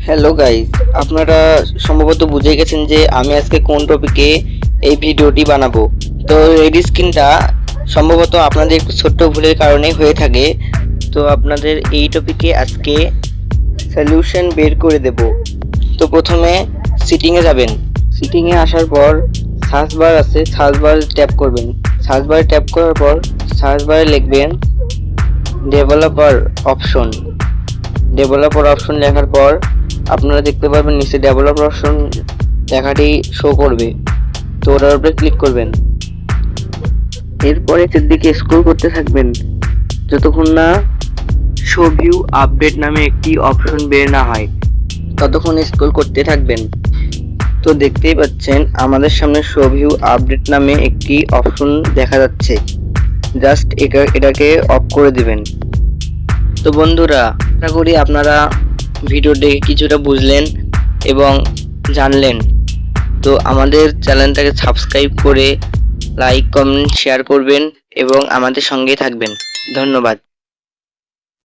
Hello guys, আপনারা সম্ভবত বুঝে গেছেন যে আমি আজকে কোন টপিকে এই ভিডিওটি বানাবো। তো রেড স্ক্রিনটা সম্ভবত আপনাদের একটু ছোট্ট ভুলের কারণে হয়ে থাকে। তো আপনাদের এই টপিকে আজকে সলিউশন বের করে দেব। তো প্রথমে সিটিংয়ে যাবেন। সিটিংয়ে আসার পর সার্চ বার আছে, সার্চ বার ট্যাপ করবেন। সার্চ বারে ট্যাপ করার পর সার্চ বারে লিখবেন ডেভেলপার অপশন। ডেভেলপার অপশন লেখার পর আপনারা দেখতে পারবেন নিচে ডেভেলপার অপশন লেখাটি শো করবে। তো ওটার উপরে ক্লিক করবেন। এরপরে নিচের দিকে স্ক্রল করতে থাকবেন যতক্ষণ না শো ভিউ আপডেট নামে একটি অপশন বের না হয়, ততক্ষণ স্ক্রল করতে থাকবেন। তো দেখতেই পাচ্ছেন আমাদের সামনে শো ভিউ আপডেট নামে একটি অপশন দেখা যাচ্ছে। জাস্ট এটাকে অফ করে দিবেন। তো বন্ধুরা, আশা করি আপনারা ভিডিও দেখে কিছুটা বুঝলেন এবং জানলেন। তো আমাদের চ্যানেলটাকে সাবস্ক্রাইব করে লাইক, কমেন্ট, শেয়ার করবেন এবং আমাদের সঙ্গেই থাকবেন। ধন্যবাদ।